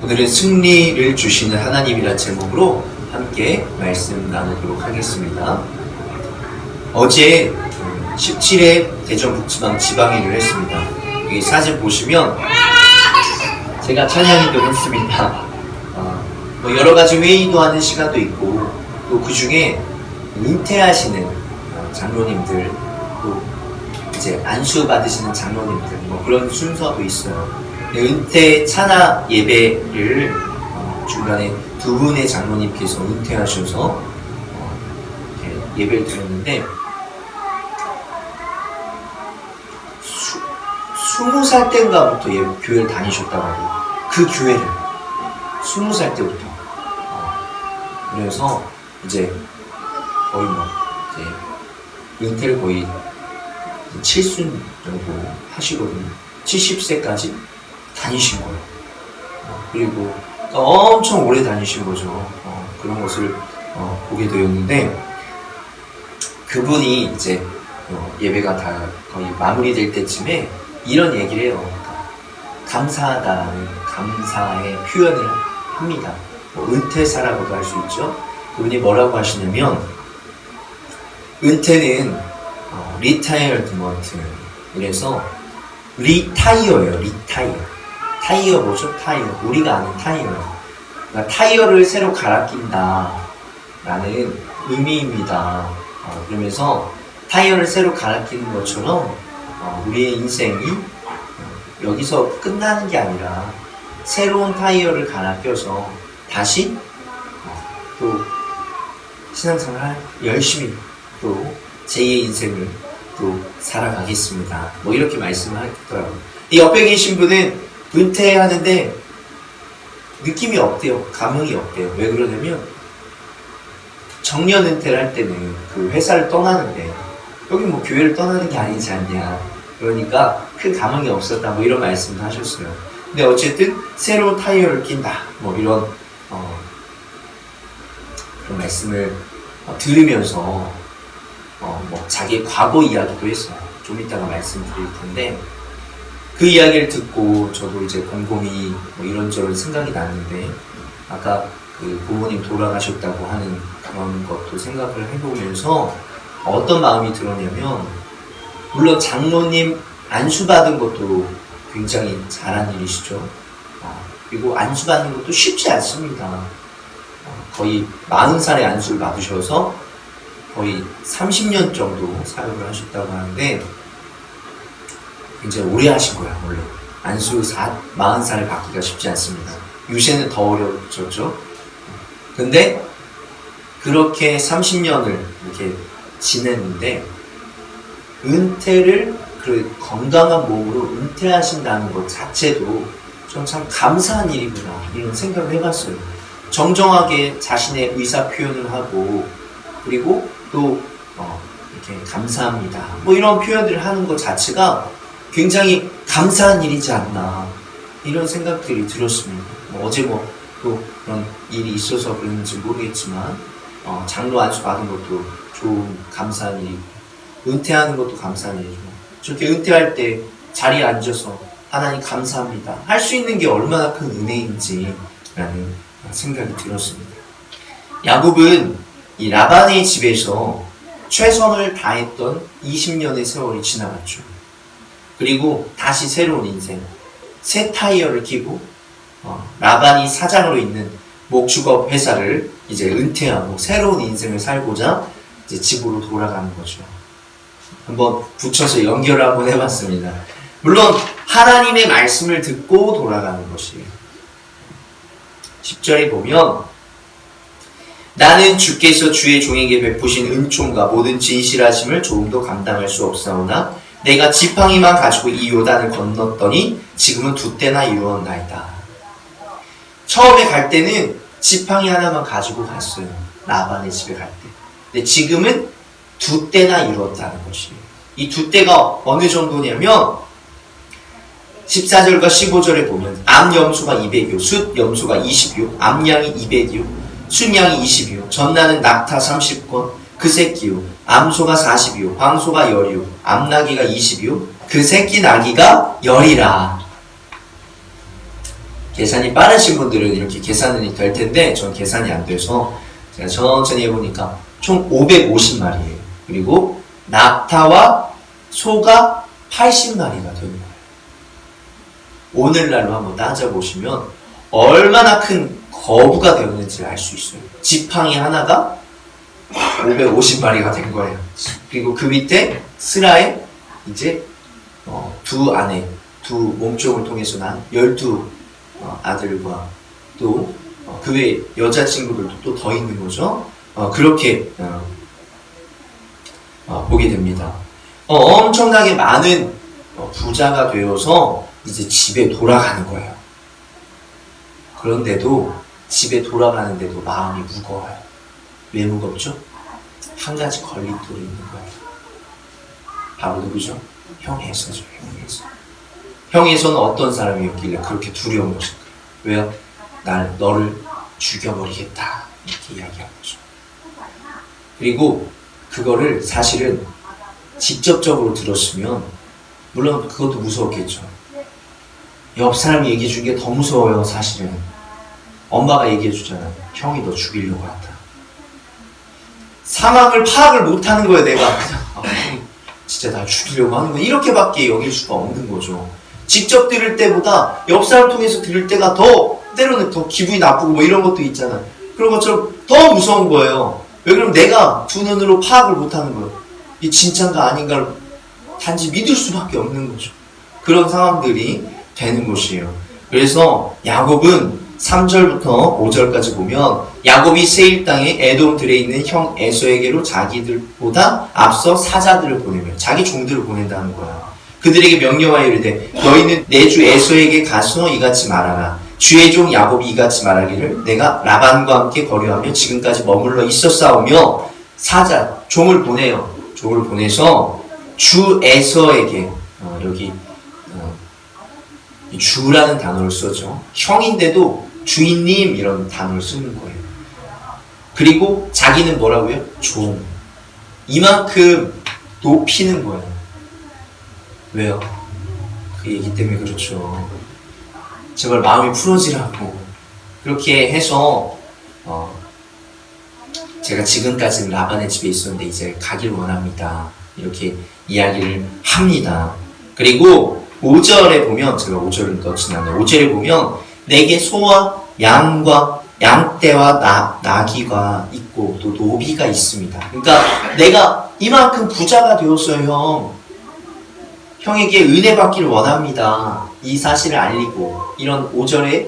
오늘은 승리를 주시는 하나님이란 제목으로 함께 말씀 나누도록 하겠습니다. 어제 17회 대전북지방 지방일을 했습니다. 여기 사진 보시면 제가 찬양인도 했습니다. 뭐 여러 가지 회의도 하는 시간도 있고, 또 그 중에 은퇴하시는 장로님들, 또 이제 안수 받으시는 장로님들, 뭐 그런 순서도 있어요. 은퇴 찬화 예배를 중간에 두 분의 장로님께서 은퇴하셔서 예배를 드렸는데, 20살 때인가부터 교회를 다니셨다고 하고, 그 교회를 20살 때부터 그래서 이제 거의 이제 은퇴를 거의 7순 정도 하시거든요. 70세까지 다니신 거예요. 그리고 그러니까 엄청 오래 다니신 거죠. 그런 것을 보게 되었는데, 그분이 이제 예배가 다 거의 마무리될 때쯤에 이런 얘기를 해요. 감사하다는 감사의 표현을 합니다. 은퇴사라고도 할 수 있죠. 그분이 뭐라고 하시냐면, 은퇴는 리타이어드먼트, 그래서 리타이어예요. 타이어 뭐죠? 타이어. 우리가 아는 타이어요. 그러니까 타이어를 새로 갈아 낀다 라는 의미입니다. 그러면서 타이어를 새로 갈아 끼는 것처럼 우리의 인생이 여기서 끝나는 게 아니라 새로운 타이어를 갈아 껴서 다시 또 신앙생활 열심히 또 제2의 인생을 또 살아가겠습니다. 뭐 이렇게 말씀을 하더라고요. 이 옆에 계신 분은 은퇴하는데 느낌이 없대요. 감흥이 없대요. 왜 그러냐면, 정년 은퇴를 할 때는 그 회사를 떠나는데 여기 뭐 교회를 떠나는 게 아니지 않냐, 그러니까 큰 감흥이 없었다, 뭐 이런 말씀도 하셨어요. 근데 어쨌든 새로운 타이어를 낀다, 뭐 이런 그런 말씀을 들으면서 뭐 자기의 과거 이야기도 했어요. 좀 이따가 말씀드릴 텐데, 그 이야기를 듣고 저도 이제 곰곰이 뭐 이런저런 생각이 났는데, 아까 그 부모님 돌아가셨다고 하는 그런 것도 생각을 해보면서 어떤 마음이 들었냐면, 물론 장로님 안수받은 것도 굉장히 잘한 일이시죠. 그리고 안수받는 것도 쉽지 않습니다. 거의 40살에 안수를 받으셔서 거의 30년 정도 사역을 하셨다고 하는데, 굉장히 오래 하신 거야. 원래 안수 40살을 받기가 쉽지 않습니다. 유세는 더 어려워졌죠. 근데 그렇게 30년을 이렇게 지냈는데, 은퇴를 그 건강한 몸으로 은퇴하신다는 것 자체도 전 참 감사한 일이구나, 이런 생각을 해봤어요. 정정하게 자신의 의사 표현을 하고, 그리고 또 이렇게 감사합니다, 뭐 이런 표현들을 하는 것 자체가 굉장히 감사한 일이지 않나, 이런 생각들이 들었습니다. 어제 또 그런 일이 있어서 그런지 모르겠지만, 장로 안수 받은 것도 좋은 감사한 일이고, 은퇴하는 것도 감사한 일이죠. 저렇게 은퇴할 때 자리에 앉아서 하나님 감사합니다 할 수 있는 게 얼마나 큰 은혜인지 라는 생각이 들었습니다. 야곱은 이 라반의 집에서 최선을 다했던 20년의 세월이 지나갔죠. 그리고 다시 새로운 인생, 새 타이어를 끼고 라반이 사장으로 있는 목축업 회사를 이제 은퇴하고 새로운 인생을 살고자 이제 집으로 돌아가는 거죠. 한번 붙여서 연결을 한번 해봤습니다. 물론 하나님의 말씀을 듣고 돌아가는 것이에요. 10절에 보면, 나는 주께서 주의 종에게 베푸신 은총과 모든 진실하심을 조금도 감당할 수 없사오나 내가 지팡이만 가지고 이 요단을 건넜더니 지금은 2때나 이루었나이다. 처음에 갈 때는 지팡이 하나만 가지고 갔어요. 라반의 집에 갈 때. 근데 지금은 2때나 이루었다는 것이에요. 이 2때가 어느 정도냐면, 14절과 15절에 보면 암염소가 200요, 숫염소가 20요, 암양이 200요, 순양이 20요, 전나는 낙타 30건, 그 새끼요, 암소가 40이요, 황소가 10이요, 암나귀가 20이요, 그 새끼 나귀가 10이라. 계산이 빠르신 분들은 이렇게 계산이 될 텐데 전 계산이 안 돼서 제가 천천히 해보니까 총 550마리예요. 그리고 낙타와 소가 80마리가 되는 거예요. 오늘날로 한번 따져보시면 얼마나 큰 거부가 되었는지 알 수 있어요. 지팡이 하나가 550마리가 된 거예요. 그리고 그 밑에 스라에 이제 두 아내, 두 몸종을 통해서 난 12 아들과 또 그 외 여자친구들도 또 더 있는 거죠. 그렇게 보게 됩니다. 엄청나게 많은 부자가 되어서 이제 집에 돌아가는 거예요. 그런데도 집에 돌아가는데도 마음이 무거워요. 왜 무겁죠? 한 가지 걸림돌이 있는 거예요. 바로 누구죠? 형 에서죠. 형 에서. 형 에서는 어떤 사람이었길래 그렇게 두려운 것일까? 왜요? 너를 죽여버리겠다 이렇게 이야기한 거죠. 그리고 그거를 사실은 직접적으로 들었으면 물론 그것도 무서웠겠죠. 옆 사람이 얘기해 준 게 더 무서워요. 사실은 엄마가 얘기해 주잖아요. 형이 너 죽이려고 한다. 상황을 파악을 못하는 거예요. 내가 그냥 형이 진짜 나 죽이려고 하는 거 이렇게밖에 여길 수가 없는 거죠. 직접 들을 때보다 옆 사람 통해서 들을 때가 더 때로는 더 기분이 나쁘고 뭐 이런 것도 있잖아요. 그런 것처럼 더 무서운 거예요. 왜 그러면 내가 두 눈으로 파악을 못하는 거예요. 이 진짜인가 아닌가를 단지 믿을 수밖에 없는 거죠. 그런 상황들이 되는 것이에요. 그래서 야곱은 3절부터 5절까지 보면 야곱이 세일 땅에 에돔들에 있는 형 에서에게로 자기들보다 앞서 사자들을 보내며 자기 종들을 보낸다는 거야. 그들에게 명령하여 이르되 너희는 내 주 에서에게 가서 이같이 말하라. 주의 종 야곱이 이같이 말하기를 내가 라반과 함께 거류하며 지금까지 머물러 있었사오며 사자 종을 보내요. 종을 보내서 주 에서에게 여기 주라는 단어를 쓰죠. 형인데도 주인님 이런 단어를 쓰는 거예요. 그리고 자기는 뭐라고요? 종. 이만큼 높이는 거예요. 왜요? 그 얘기 때문에 그렇죠. 제발 마음이 풀어지라고. 그렇게 해서 제가 지금까지 라반의 집에 있었는데 이제 가길 원합니다. 이렇게 이야기를 합니다. 그리고 5절에 보면 제가 5절을 넣진 않아요. 5절에 보면 내게 소와 양과 양떼와 나귀가 있고 또 노비가 있습니다. 그러니까 내가 이만큼 부자가 되었어요. 형에게 은혜 받기를 원합니다. 이 사실을 알리고 이런 5절에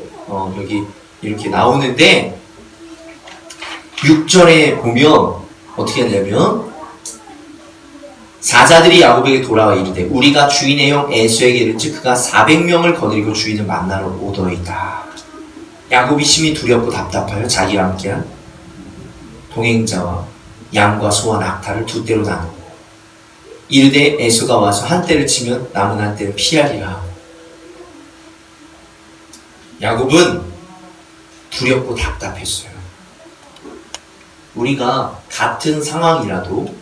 여기 이렇게 나오는데 6절에 보면 어떻게 하냐면 사자들이 야곱에게 돌아와 이르되 우리가 주인의 형 에서에게 이른즉 그가 400명을 거느리고 주인을 만나러 오더이다. 야곱이 심히 두렵고 답답하여 자기와 함께한 동행자와 양과 소와 낙타를 두 떼로 나누고 이르되 에서가 와서 한 떼를 치면 남은 한 떼를 피하리라. 야곱은 두렵고 답답했어요. 우리가 같은 상황이라도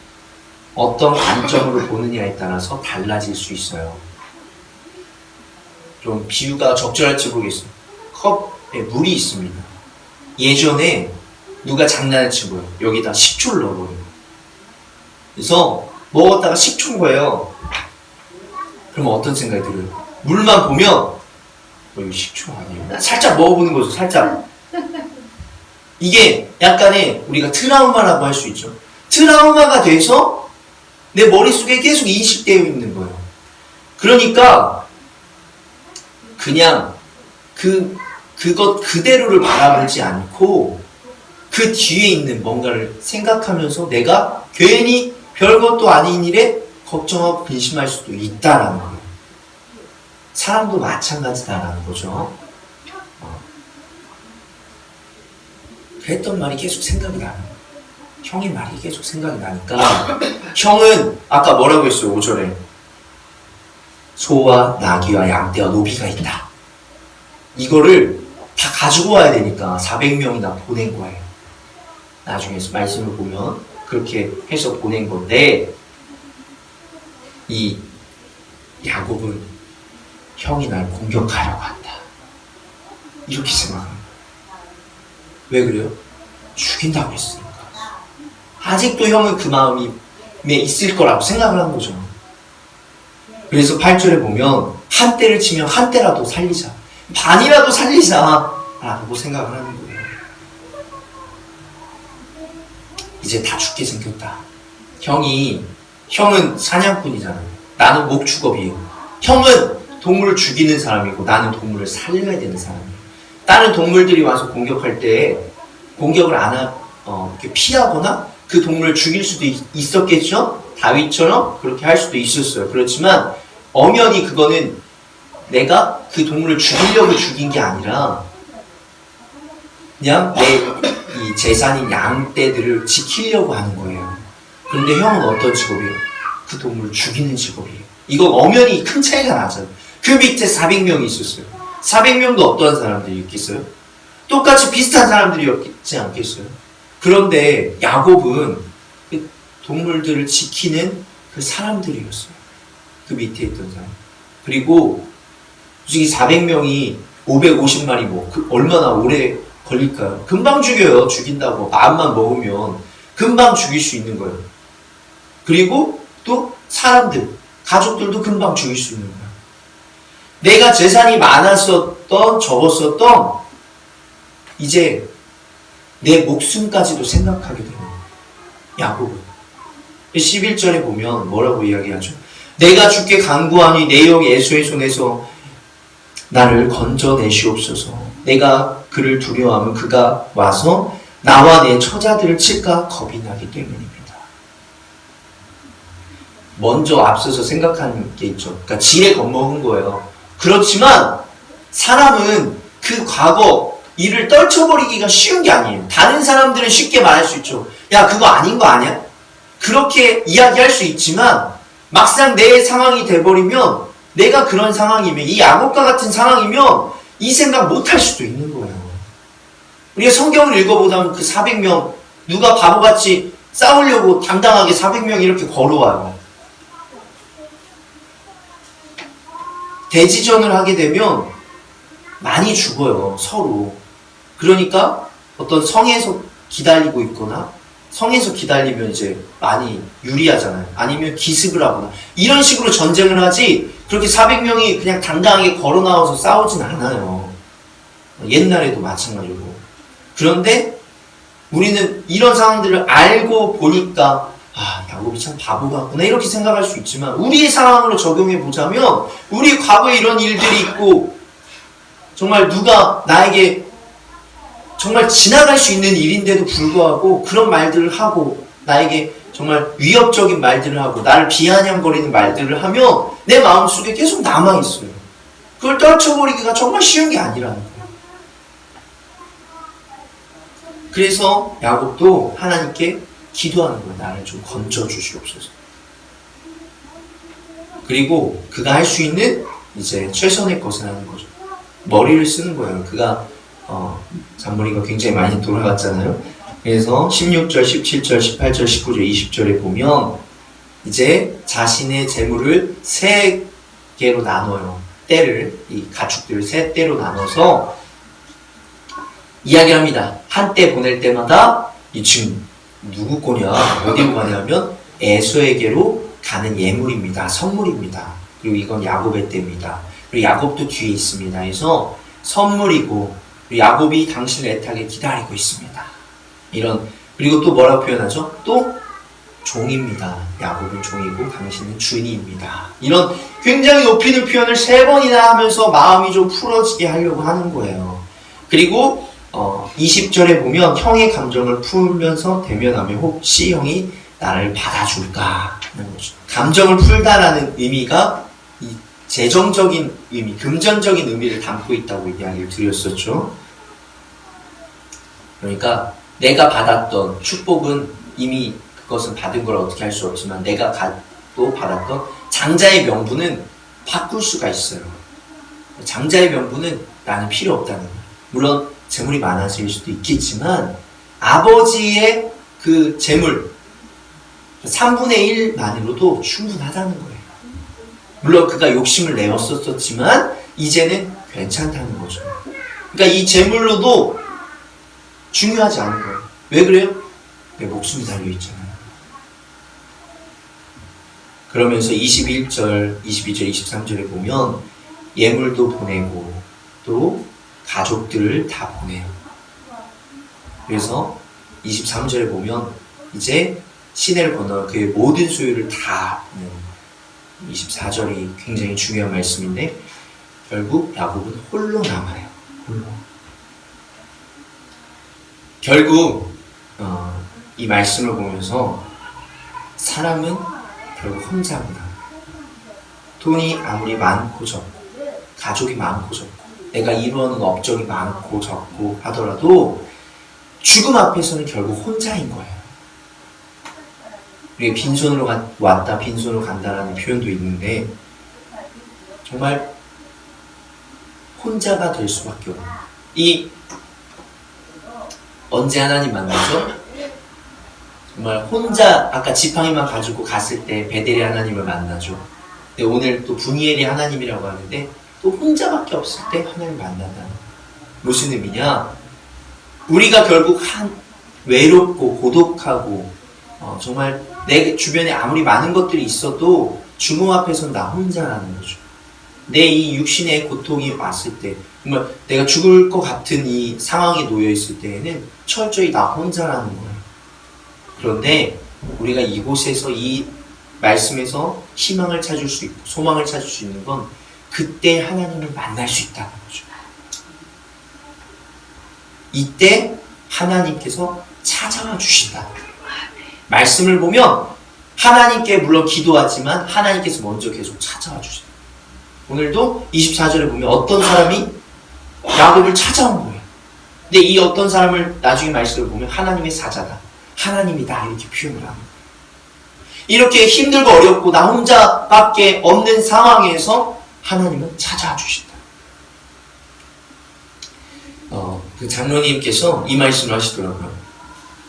어떤 관점으로 보느냐에 따라서 달라질 수 있어요. 좀 비유가 적절할지 모르겠어요. 컵에 물이 있습니다. 예전에 누가 장난을 친 거예요. 여기다 식초를 넣어버려요. 그래서 먹었다가 식초인 거예요. 그러면 어떤 생각이 들어요? 물만 보면 이거 식초 아니에요? 살짝 먹어보는 거죠. 살짝. 이게 약간의 우리가 트라우마라고 할 수 있죠. 트라우마가 돼서 내 머릿속에 계속 인식되어 있는 거예요. 그러니까 그냥 그것 그대로를 바라보지 않고 그 뒤에 있는 뭔가를 생각하면서 내가 괜히 별것도 아닌 일에 걱정하고 근심할 수도 있다라는 거예요. 사람도 마찬가지다라는 거죠. 했던 말이 계속 생각이 나는 거예요. 형의 말이 계속 생각이 나니까 형은 아까 뭐라고 했어요? 5절에 소와 나귀와 양떼와 노비가 있다. 이거를 다 가지고 와야 되니까 400명이나 보낸 거예요. 나중에 말씀을 보면 그렇게 해서 보낸 건데 이 야곱은 형이 날 공격하려고 한다. 이렇게 생각합니다. 왜 그래요? 죽인다고 했으니까. 아직도 형은 그 마음이 있을 거라고 생각을 한 거죠. 그래서 8절에 보면 한 대를 치면 한 대라도 살리자, 반이라도 살리자 라고 생각을 하는 거예요. 이제 다 죽게 생겼다. 형은 사냥꾼이잖아요. 나는 목축업이에요. 형은 동물을 죽이는 사람이고 나는 동물을 살려야 되는 사람이에요. 다른 동물들이 와서 공격할 때 공격을 이렇게 피하거나 그 동물을 죽일 수도 있었겠죠? 다윗처럼 그렇게 할 수도 있었어요. 그렇지만 엄연히 그거는 내가 그 동물을 죽이려고 죽인 게 아니라 그냥 내 이 재산인 양떼들을 지키려고 하는 거예요. 그런데 형은 어떤 직업이에요? 그 동물을 죽이는 직업이에요. 이거 엄연히 큰 차이가 나잖아요. 그 밑에 400명이 있었어요. 400명도 어떠한 사람들이 있겠어요? 똑같이 비슷한 사람들이었지 않겠어요? 그런데 야곱은 그 동물들을 지키는 그 사람들이었어요. 그 밑에 있던 사람. 그리고 솔직히 400명이 550마리 얼마나 오래 걸릴까요? 금방 죽여요. 죽인다고 마음만 먹으면 금방 죽일 수 있는 거예요. 그리고 또 사람들, 가족들도 금방 죽일 수 있는 거예요. 내가 재산이 많았었던, 적었었던, 이제 내 목숨까지도 생각하게 되는 거예요. 야곱은. 11절에 보면 뭐라고 이야기하죠? 내가 주께 간구하니 내 형 에서의 손에서 나를 건져내시옵소서. 내가 그를 두려워하면 그가 와서 나와 내 처자들을 칠까 겁이 나기 때문입니다. 먼저 앞서서 생각하는 게 있죠. 그러니까 지레 겁먹은 거예요. 그렇지만 사람은 그 과거 일을 떨쳐버리기가 쉬운 게 아니에요. 다른 사람들은 쉽게 말할 수 있죠. 야, 그거 아닌 거 아니야? 그렇게 이야기할 수 있지만 막상 내 상황이 돼버리면, 내가 그런 상황이면, 이 야곱과 같은 상황이면 이 생각 못 할 수도 있는 거예요. 우리가 성경을 읽어보자면 그 400명 누가 바보같이 싸우려고 당당하게 400명 이렇게 걸어와요. 대지전을 하게 되면 많이 죽어요, 서로. 그러니까 어떤 성에서 기다리고 있거나, 성에서 기다리면 이제 많이 유리하잖아요. 아니면 기습을 하거나 이런 식으로 전쟁을 하지, 그렇게 400명이 그냥 당당하게 걸어 나와서 싸우진 않아요. 옛날에도 마찬가지고. 그런데 우리는 이런 상황들을 알고 보니까 야곱이 참 바보 같구나 이렇게 생각할 수 있지만, 우리의 상황으로 적용해 보자면 우리 과거에 이런 일들이 있고, 정말 누가 나에게 정말 지나갈 수 있는 일인데도 불구하고 그런 말들을 하고, 나에게 정말 위협적인 말들을 하고 나를 비아냥거리는 말들을 하면 내 마음속에 계속 남아있어요. 그걸 떨쳐버리기가 정말 쉬운 게 아니라는 거예요. 그래서 야곱도 하나님께 기도하는 거예요. 나를 좀 건져주시옵소서. 그리고 그가 할 수 있는 이제 최선의 것을 하는 거죠. 머리를 쓰는 거예요. 그가 잔머리가 굉장히 많이 돌아갔잖아요. 그래서 16절, 17절, 18절, 19절, 20절에 보면 이제 자신의 재물을 3개로 나눠요. 이 가축들을 3떼로 나눠서 이야기를 합니다. 한 떼 보낼 때마다 이 지금 누구 거냐, 어디로 가냐면 에서에게로 가는 예물입니다. 선물입니다. 그리고 이건 야곱의 떼입니다. 그리고 야곱도 뒤에 있습니다. 그래서 선물이고, 그리고 야곱이 당신을 애타게 기다리고 있습니다. 그리고 또 뭐라고 표현하죠? 또 종입니다. 야곱은 종이고 당신은 주인입니다. 이런 굉장히 높이는 표현을 3번이나 하면서 마음이 좀 풀어지게 하려고 하는 거예요. 그리고 20절에 보면 형의 감정을 풀면서 대면하며 혹시 형이 나를 받아줄까 하는 거죠. 감정을 풀다라는 의미가 이 재정적인 의미, 금전적인 의미를 담고 있다고 이야기를 드렸었죠. 그러니까 내가 받았던 축복은 이미 그것은 받은 걸 어떻게 할 수 없지만, 내가 또 받았던 장자의 명분은 바꿀 수가 있어요. 장자의 명분은 나는 필요 없다는 거예요. 물론 재물이 많아질 수도 있겠지만 아버지의 그 재물 3분의 1만으로도 충분하다는 거예요. 물론 그가 욕심을 내었었지만 이제는 괜찮다는 거죠. 그러니까 이 재물로도 중요하지 않은 거예요. 왜 그래요? 내 목숨이 달려있잖아요. 그러면서 21절, 22절, 23절에 보면 예물도 보내고 또 가족들을 다 보내요. 그래서 23절에 보면 이제 시내를 건너 그의 모든 소유를 다 24절이 굉장히 중요한 말씀인데 결국 야곱은 홀로 남아요. 홀로. 결국 이 말씀을 보면서 사람은 결국 혼자구나. 돈이 아무리 많고 적고 가족이 많고 적고 내가 이루어놓은 업적이 많고 적고 하더라도 죽음 앞에서는 결국 혼자인 거예요. 우리가 빈손으로 왔다 빈손으로 간다라는 표현도 있는데 정말 혼자가 될 수밖에 없는 이 언제 하나님 만나죠? 정말 혼자 아까 지팡이만 가지고 갔을 때 베델의 하나님을 만나죠. 근데 오늘 또 분이엘의 하나님이라고 하는데 또 혼자밖에 없을 때 하나님 만난다는 무슨 의미냐? 우리가 결국 외롭고 고독하고 정말 내 주변에 아무리 많은 것들이 있어도 죽음 앞에서는 나 혼자라는 거죠. 내 이 육신의 고통이 왔을 때 정말 내가 죽을 것 같은 이 상황에 놓여 있을 때에는 철저히 나 혼자라는 거예요. 그런데 우리가 이곳에서 이 말씀에서 희망을 찾을 수 있고 소망을 찾을 수 있는 건 그때 하나님을 만날 수 있다는 거죠. 이때 하나님께서 찾아와 주신다. 말씀을 보면 하나님께 물론 기도하지만 하나님께서 먼저 계속 찾아와 주신다. 오늘도 24절에 보면 어떤 사람이 야곱을 찾아온 거예요. 근데 이 어떤 사람을 나중에 말씀을 보면 하나님의 사자다. 하나님이다. 이렇게 표현을 합니다. 이렇게 힘들고 어렵고 나 혼자밖에 없는 상황에서 하나님은 찾아와 주신다. 그 장로님께서 이 말씀을 하시더라고요.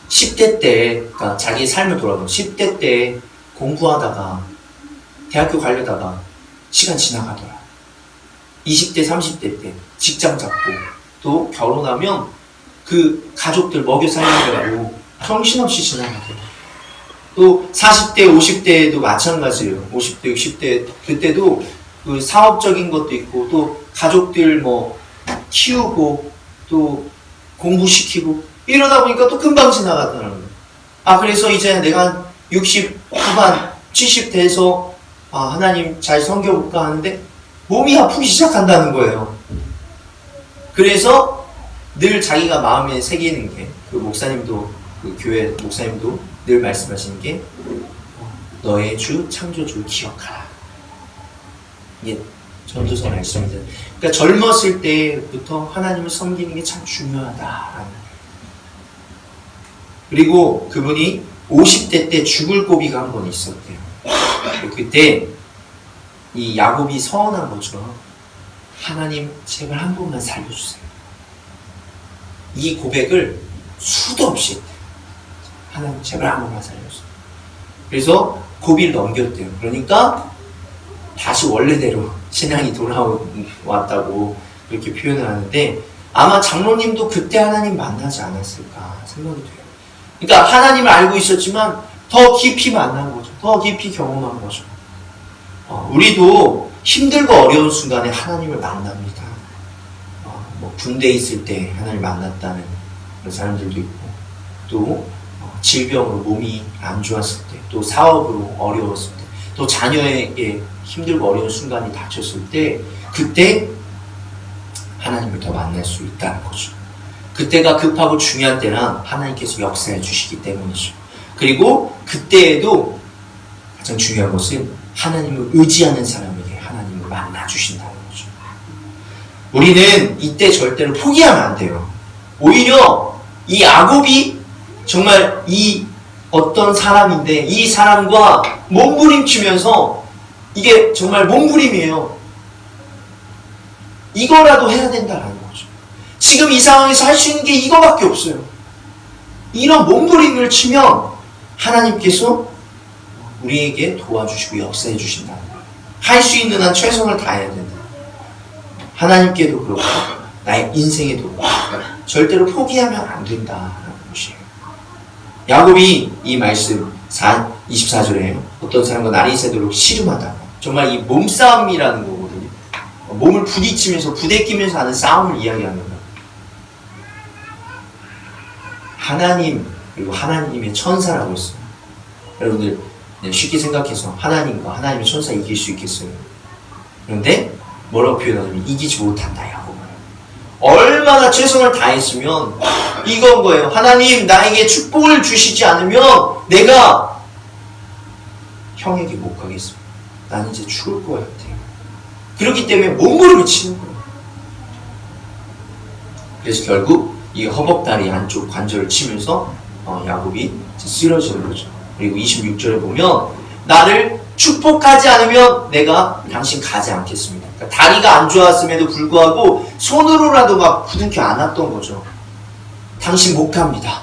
10대 때, 그러니까 자기 삶을 돌아보면 10대 때 공부하다가 대학교 가려다가 시간 지나가더라. 20대, 30대 때 직장 잡고 또 결혼하면 그 가족들 먹여 살리느라고 정신없이 지나가더라. 또 40대, 50대에도 마찬가지예요. 50대, 60대 그때도 그 사업적인 것도 있고 또 가족들 키우고 또 공부시키고 이러다 보니까 또 금방 지나가더라는 거예요. 그래서 이제 내가 60 후반, 70 돼서 하나님 잘 섬겨볼까 하는데 몸이 아프기 시작한다는 거예요. 그래서 늘 자기가 마음에 새기는 게 그 목사님도 그 교회 목사님도 늘 말씀하시는 게 너의 주 창조주를 기억하라. 이게 전도서 말씀입니다. 그러니까 젊었을 때부터 하나님을 섬기는 게 참 중요하다. 그리고 그분이 50대 때 죽을 고비가 한 번 있었대요. 그때 이 야곱이 서운한 거죠. 하나님 제발 한 번만 살려주세요. 이 고백을 수도 없이 했대요. 하나님 제발 한 번만 살려주세요. 그래서 고비를 넘겼대요. 그러니까 다시 원래대로 신앙이 돌아왔다고 그렇게 표현을 하는데 아마 장로님도 그때 하나님 만나지 않았을까 생각이 돼요. 그러니까 하나님을 알고 있었지만 더 깊이 만난 거죠. 더 깊이 경험한 거죠. 우리도 힘들고 어려운 순간에 하나님을 만납니다. 군대에 있을 때 하나님을 만났다는 그런 사람들도 있고 또 질병으로 몸이 안 좋았을 때 또 사업으로 어려웠을 때 또 자녀에게 힘들고 어려운 순간이 닥쳤을 때 그때 하나님을 더 만날 수 있다는 거죠. 그때가 급하고 중요한 때나 하나님께서 역사해 주시기 때문이죠. 그리고 그때에도 가장 중요한 것은 하나님을 의지하는 사람에게 하나님을 만나 주신다는 거죠. 우리는 이때 절대로 포기하면 안 돼요. 오히려 이 야곱이 정말 이 어떤 사람인데 이 사람과 몸부림치면서 이게 정말 몸부림이에요. 이거라도 해야 된다는 거죠. 지금 이 상황에서 할 수 있는 게 이거밖에 없어요. 이런 몸부림을 치면 하나님께서 우리에게 도와주시고 역사해 주신다는 거예요. 할 수 있는 한 최선을 다해야 된다. 하나님께도 그렇고 나의 인생의 도로. 절대로 포기하면 안 된다라는 것이에요. 야곱이 이 말씀 24절에 어떤 사람과 날이 새도록 씨름하다가, 정말 이 몸싸움이라는 거거든요. 몸을 부딪히면서 부대끼면서 하는 싸움을 이야기하는 거예요. 하나님, 그리고 하나님의 천사라고 했어요. 여러분들 쉽게 생각해서 하나님과 하나님의 천사 이길 수 있겠어요? 그런데 뭐라고 표현하냐면 이기지 못한다, 야곱은. 얼마나 최선을 다했으면 이건 거예요. 하나님, 나에게 축복을 주시지 않으면 내가 형에게 못 가겠습니다. 나는 이제 죽을 것 같아요. 그렇기 때문에 몸부림을 치는 거예요. 그래서 결국 이 허벅다리 안쪽 관절을 치면서 야곱이 쓰러지는 거죠. 그리고 26절에 보면 나를 축복하지 않으면 내가 당신 가지 않겠습니다. 그러니까 다리가 안 좋았음에도 불구하고 손으로라도 막 부둥켜 안았던 거죠. 당신 못 갑니다.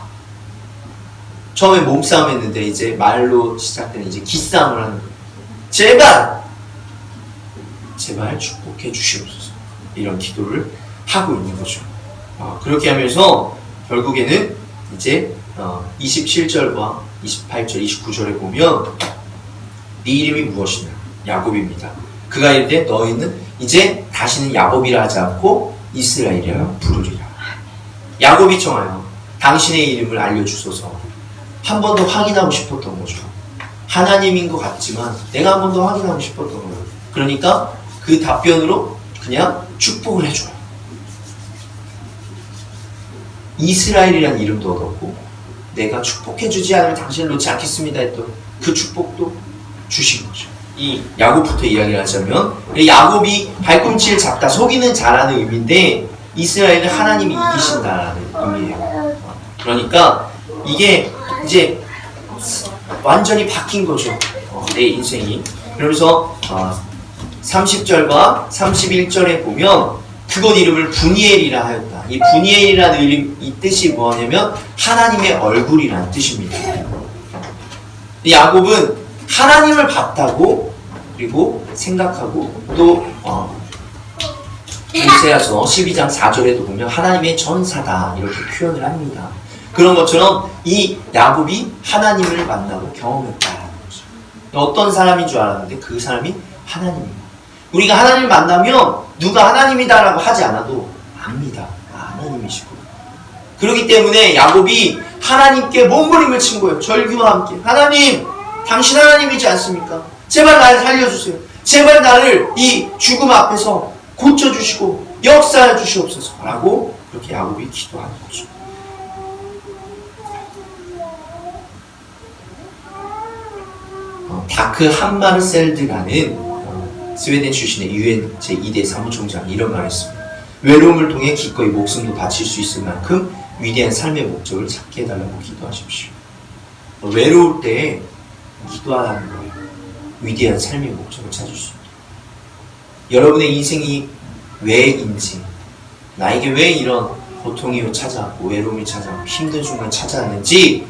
처음에 몸싸움 했는데 이제 말로 시작되는 이제 기싸움을 하는 거예요. 제발 축복해 주시옵소서. 이런 기도를 하고 있는 거죠. 그렇게 하면서 결국에는 이제 27절과 28절, 29절에 보면 네 이름이 무엇이냐? 야곱입니다. 그가 이르되 너희는 이제 다시는 야곱이라 하지 않고 이스라엘이라 부르리라. 야곱이 청하여 당신의 이름을 알려주소서. 한 번 더 확인하고 싶었던 거죠. 하나님인 것 같지만 내가 한 번 더 확인하고 싶었던 거예요. 그러니까 그 답변으로 그냥 축복을 해줘요. 이스라엘이라는 이름도 얻었고, 내가 축복해주지 않으면 당신을 놓지 않겠습니다 했던 그 축복도 주신 거죠. 이 야곱부터 이야기를 하자면, 야곱이 발꿈치를 잡다, 속이는 자라는 의미인데 이스라엘은 하나님이 이기신다라는 의미예요. 그러니까 이게 이제 완전히 바뀐 거죠. 내 인생이. 그러면서 30절과 31절에 보면 그곳 이름을 분이엘이라 하였다. 이 분이엘이라는 이름, 이 뜻이 뭐냐면 하나님의 얼굴이라는 뜻입니다. 야곱은 하나님을 봤다고 그리고 생각하고 또 호세아서 12장 4절에도 보면 하나님의 전사다 이렇게 표현을 합니다. 그런 것처럼 이 야곱이 하나님을 만나고 경험했다는 거죠. 어떤 사람인 줄 알았는데 그 사람이 하나님입니다. 우리가 하나님을 만나면 누가 하나님이다라고 하지 않아도 압니다. 하나님이시고. 그렇기 때문에 야곱이 하나님께 몸부림을 친 거예요. 절규와 함께. 하나님, 당신 하나님이지 않습니까? 제발 나를 살려주세요. 제발 나를 이 죽음 앞에서 고쳐주시고 역사해 주시옵소서. 라고 그렇게 야곱이 기도하는 거죠. 다크 함마르셀드라는 스웨덴 출신의 UN 제2대 사무총장이 이런 말을 했습니다. 외로움을 통해 기꺼이 목숨도 바칠 수 있을 만큼 위대한 삶의 목적을 찾게 해달라고 기도하십시오. 외로울 때 기도하라는 거예요. 위대한 삶의 목적을 찾을 수 있도록. 여러분의 인생이 왜인지, 나에게 왜 이런 고통이 찾아왔고 외로움이 찾아왔고 힘든 순간 찾아왔는지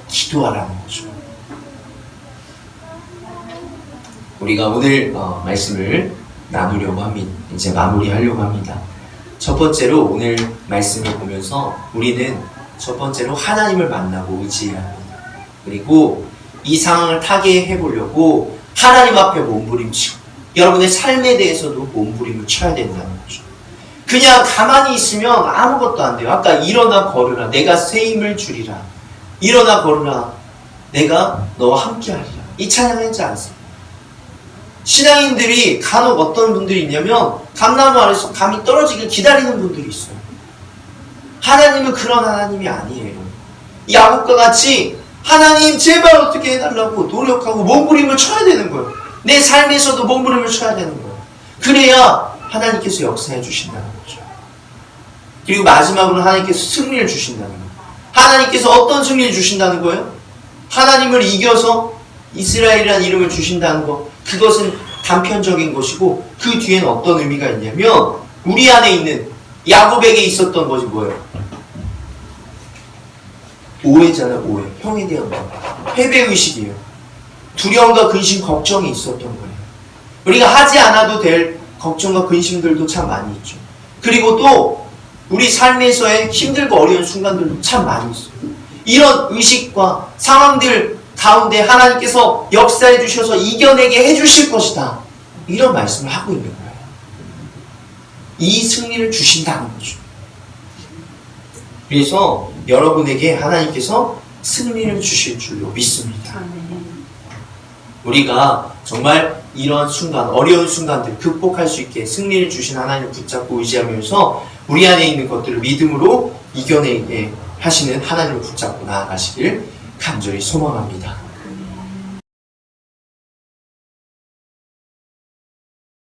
기도하라는 거죠. 우리가 오늘 말씀을 나누려고 합니다. 이제 마무리하려고 합니다. 첫 번째로 오늘 말씀을 보면서 우리는 첫 번째로 하나님을 만나고 의지해야 합니다. 그리고 이 상황을 타개해 보려고 하나님 앞에 몸부림치고 여러분의 삶에 대해서도 몸부림을 쳐야 된다는 거죠. 그냥 가만히 있으면 아무것도 안 돼요. 아까 일어나 걸으라. 내가 새 힘을 주리라. 일어나 걸으라. 내가 너와 함께하리라. 이 찬양했지 않습니까? 신앙인들이 간혹 어떤 분들이 있냐면 감나무 아래서 감이 떨어지길 기다리는 분들이 있어요. 하나님은 그런 하나님이 아니에요. 야곱과 같이 하나님 제발 어떻게 해달라고 노력하고 몸부림을 쳐야 되는 거예요. 내 삶에서도 몸부림을 쳐야 되는 거예요. 그래야 하나님께서 역사해 주신다는 거죠. 그리고 마지막으로 하나님께서 승리를 주신다는 거예요. 하나님께서 어떤 승리를 주신다는 거예요? 하나님을 이겨서 이스라엘이라는 이름을 주신다는 거, 그것은 단편적인 것이고 그 뒤에는 어떤 의미가 있냐면 우리 안에 있는 야곱에게 있었던 것이 뭐예요? 오해잖아요. 오해. 형에 대한 패배의식이에요. 두려움과 근심, 걱정이 있었던 거예요. 우리가 하지 않아도 될 걱정과 근심들도 참 많이 있죠. 그리고 또 우리 삶에서의 힘들고 어려운 순간들도 참 많이 있어요. 이런 의식과 상황들 가운데 하나님께서 역사해 주셔서 이겨내게 해주실 것이다. 이런 말씀을 하고 있는 거예요. 이 승리를 주신다는 거죠. 그래서 여러분에게 하나님께서 승리를 주실 줄로 믿습니다. 우리가 정말 이런 순간, 어려운 순간들 극복할 수 있게 승리를 주신 하나님을 붙잡고 의지하면서 우리 안에 있는 것들을 믿음으로 이겨내게 하시는 하나님을 붙잡고 나아가시길 간절히 소망합니다.